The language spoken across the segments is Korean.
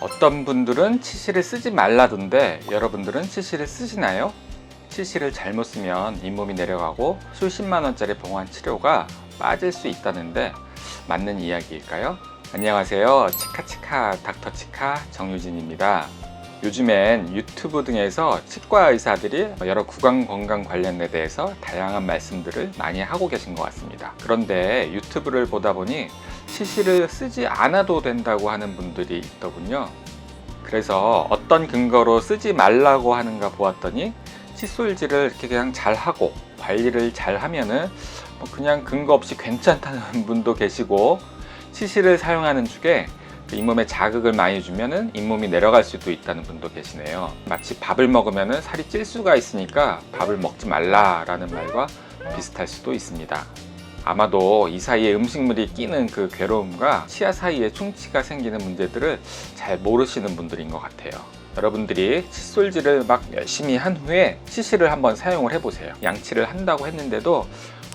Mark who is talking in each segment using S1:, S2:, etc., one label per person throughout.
S1: 어떤 분들은 치실을 쓰지 말라던데 여러분들은 치실을 쓰시나요? 치실을 잘못 쓰면 잇몸이 내려가고 수십만 원짜리 봉환 치료가 빠질 수 있다는데 맞는 이야기일까요? 안녕하세요. 치카치카 닥터치카 정유진입니다. 요즘엔 유튜브 등에서 치과 의사들이 여러 구강 건강 관련에 대해서 다양한 말씀들을 많이 하고 계신 것 같습니다. 그런데 유튜브를 보다 보니 치실을 쓰지 않아도 된다고 하는 분들이 있더군요. 그래서 어떤 근거로 쓰지 말라고 하는가 보았더니 칫솔질을 이렇게 그냥 잘하고 관리를 잘 하면은 그냥 근거 없이 괜찮다는 분도 계시고, 치실을 사용하는 중에 잇몸에 자극을 많이 주면은 잇몸이 내려갈 수도 있다는 분도 계시네요. 마치 밥을 먹으면은 살이 찔 수가 있으니까 밥을 먹지 말라라는 말과 비슷할 수도 있습니다. 아마도 이 사이에 음식물이 끼는 그 괴로움과 치아 사이에 충치가 생기는 문제들을 잘 모르시는 분들인 것 같아요. 여러분들이 칫솔질을 막 열심히 한 후에 치실을 한번 사용을 해보세요. 양치를 한다고 했는데도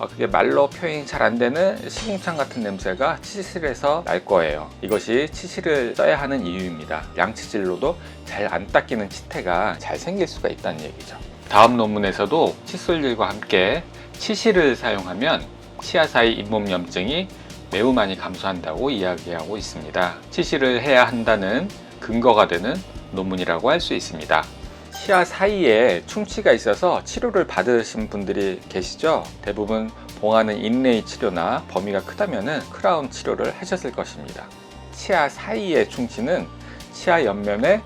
S1: 그게 말로 표현이 잘 안 되는 시궁창 같은 냄새가 치실에서 날 거예요. 이것이 치실을 써야 하는 이유입니다. 양치질로도 잘 안 닦이는 치태가 잘 생길 수가 있다는 얘기죠. 다음 논문에서도 칫솔질과 함께 치실을 사용하면 치아 사이 잇몸 염증이 매우 많이 감소한다고 이야기하고 있습니다. 치실을 해야 한다는 근거가 되는 논문이라고 할 수 있습니다. 치아 사이에 충치가 있어서 치료를 받으신 분들이 계시죠? 대부분 봉하는 인레이 치료나 범위가 크다면 크라운 치료를 하셨을 것입니다. 치아 사이의 충치는 치아 옆면에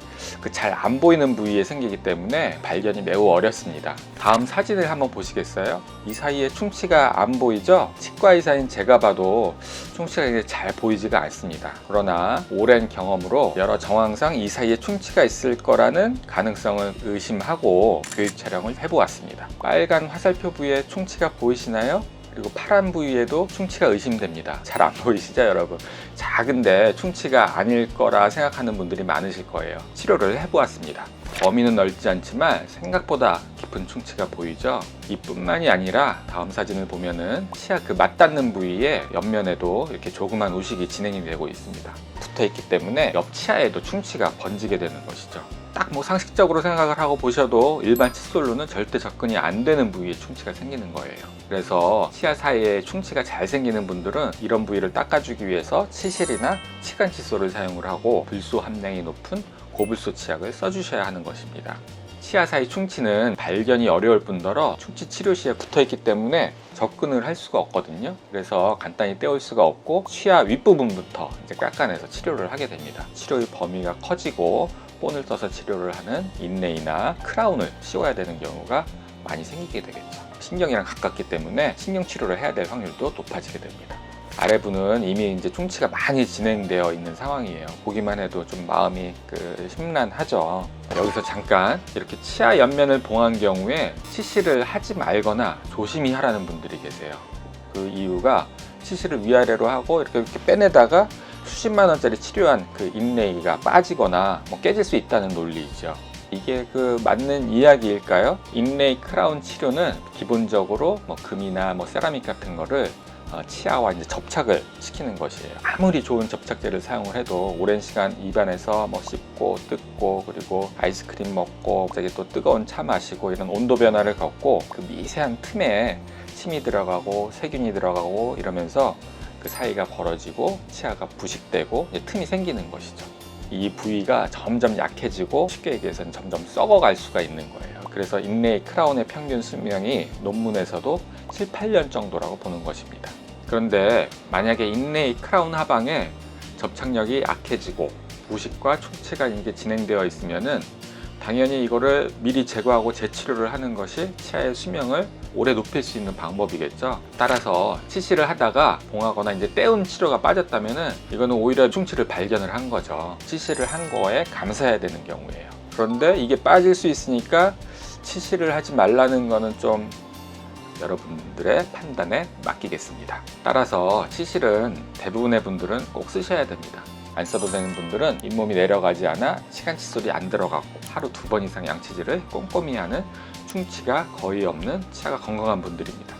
S1: 잘 안 보이는 부위에 생기기 때문에 발견이 매우 어렵습니다. 다음 사진을 한번 보시겠어요? 이 사이에 충치가 안 보이죠? 치과 의사인 제가 봐도 충치가 잘 보이지가 않습니다. 그러나 오랜 경험으로 여러 정황상 이 사이에 충치가 있을 거라는 가능성을 의심하고 교육 촬영을 해보았습니다. 빨간 화살표 부위에 충치가 보이시나요? 그리고 파란 부위에도 충치가 의심됩니다. 잘 안 보이시죠, 여러분? 작은데 충치가 아닐 거라 생각하는 분들이 많으실 거예요. 치료를 해보았습니다. 범위는 넓지 않지만 생각보다 깊은 충치가 보이죠? 이뿐만이 아니라 다음 사진을 보면은 치아 맞닿는 부위에 옆면에도 이렇게 조그만 우식이 진행이 되고 있습니다. 붙어 있기 때문에 옆 치아에도 충치가 번지게 되는 것이죠. 딱 상식적으로 생각을 하고 보셔도 일반 칫솔로는 절대 접근이 안 되는 부위에 충치가 생기는 거예요. 그래서 치아 사이에 충치가 잘 생기는 분들은 이런 부위를 닦아주기 위해서 치실이나 치간 칫솔을 사용을 하고 불소 함량이 높은 고불소 치약을 써주셔야 하는 것입니다. 치아 사이 충치는 발견이 어려울 뿐더러 충치 치료 시에 붙어있기 때문에 접근을 할 수가 없거든요. 그래서 간단히 떼올 수가 없고 치아 윗부분부터 깎아내서 치료를 하게 됩니다. 치료의 범위가 커지고 본을 떠서 치료를 하는 인레이나 크라운을 씌워야 되는 경우가 많이 생기게 되겠죠. 신경이랑 가깝기 때문에 신경 치료를 해야 될 확률도 높아지게 됩니다. 아래부는 이미 충치가 많이 진행되어 있는 상황이에요. 보기만 해도 좀 마음이 심란하죠. 여기서 잠깐 이렇게 치아 옆면을 봉한 경우에 치실을 하지 말거나 조심히 하라는 분들이 계세요. 그 이유가 치실을 위아래로 하고 이렇게 빼내다가 수십만 원짜리 치료한 인레이가 빠지거나 깨질 수 있다는 논리이죠. 이게 맞는 이야기일까요? 인레이 크라운 치료는 기본적으로 금이나 세라믹 같은 거를 치아와 접착을 시키는 것이에요. 아무리 좋은 접착제를 사용을 해도 오랜 시간 입안에서 씹고 뜯고 그리고 아이스크림 먹고 갑자기 또 뜨거운 차 마시고 이런 온도 변화를 겪고 미세한 틈에 침이 들어가고 세균이 들어가고 이러면서 그 사이가 벌어지고 치아가 부식되고 틈이 생기는 것이죠. 이 부위가 점점 약해지고 쉽게 얘기해서는 점점 썩어갈 수가 있는 거예요. 그래서 인레이 크라운의 평균 수명이 논문에서도 7, 8년 정도라고 보는 것입니다. 그런데 만약에 인레이 크라운 하방에 접착력이 약해지고 부식과 충치가 진행되어 있으면은 당연히 이거를 미리 제거하고 재치료를 하는 것이 치아의 수명을 오래 높일 수 있는 방법이겠죠. 따라서 치실을 하다가 봉하거나 떼운 치료가 빠졌다면은 이거는 오히려 충치를 발견을 한 거죠. 치실을 한 거에 감사해야 되는 경우예요. 그런데 이게 빠질 수 있으니까 치실을 하지 말라는 거는 좀 여러분들의 판단에 맡기겠습니다. 따라서 치실은 대부분의 분들은 꼭 쓰셔야 됩니다. 안 써도 되는 분들은 잇몸이 내려가지 않아 치간 칫솔이 안 들어가고 하루 2번 이상 양치질을 꼼꼼히 하는 충치가 거의 없는 치아가 건강한 분들입니다.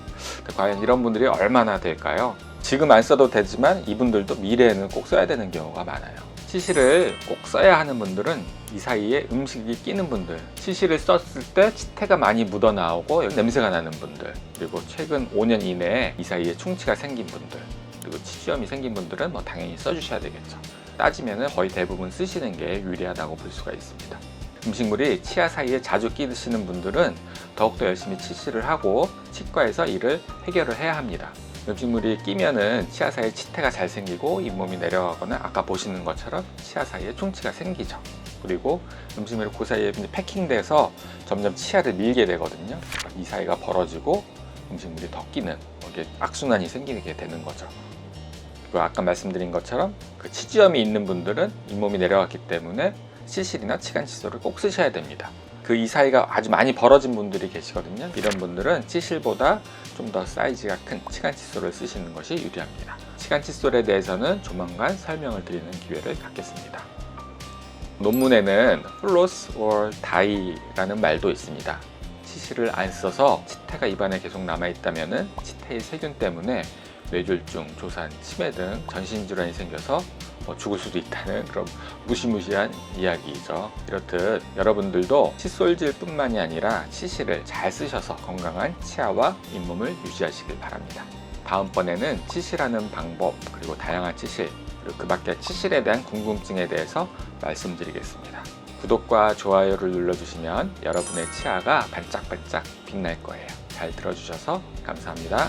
S1: 과연 이런 분들이 얼마나 될까요? 지금 안 써도 되지만 이분들도 미래에는 꼭 써야 되는 경우가 많아요. 치실을 꼭 써야 하는 분들은 이 사이에 음식이 끼는 분들, 치실을 썼을 때 치태가 많이 묻어 나오고 냄새가 나는 분들, 그리고 최근 5년 이내에 이 사이에 충치가 생긴 분들, 그리고 치주염이 생긴 분들은 뭐 당연히 써주셔야 되겠죠. 따지면 거의 대부분 쓰시는 게 유리하다고 볼 수가 있습니다. 음식물이 치아 사이에 자주 끼시는 분들은 더욱더 열심히 치실을 하고 치과에서 이를 해결을 해야 합니다. 음식물이 끼면은 치아 사이에 치태가 잘 생기고 잇몸이 내려가거나 아까 보시는 것처럼 치아 사이에 충치가 생기죠. 그리고 음식물이 그 사이에 패킹돼서 점점 치아를 밀게 되거든요. 이 사이가 벌어지고 음식물이 더 끼는 이게 악순환이 생기게 되는 거죠. 그리고 아까 말씀드린 것처럼 그 치주염이 있는 분들은 잇몸이 내려갔기 때문에 치실이나 치간 칫솔을 꼭 쓰셔야 됩니다. 그 이 사이가 아주 많이 벌어진 분들이 계시거든요. 이런 분들은 치실보다 좀 더 사이즈가 큰 치간 칫솔을 쓰시는 것이 유리합니다. 치간 칫솔에 대해서는 조만간 설명을 드리는 기회를 갖겠습니다. 논문에는 floss or die라는 말도 있습니다. 치실을 안 써서 치태가 입안에 계속 남아있다면 치태의 세균 때문에 뇌졸중, 조산, 치매 등 전신질환이 생겨서 죽을 수도 있다는 그런 무시무시한 이야기이죠. 이렇듯 여러분들도 칫솔질 뿐만이 아니라 치실을 잘 쓰셔서 건강한 치아와 잇몸을 유지하시길 바랍니다. 다음번에는 치실하는 방법, 그리고 다양한 치실, 그리고 그 밖에 치실에 대한 궁금증에 대해서 말씀드리겠습니다. 구독과 좋아요를 눌러주시면 여러분의 치아가 반짝반짝 빛날 거예요. 잘 들어주셔서 감사합니다.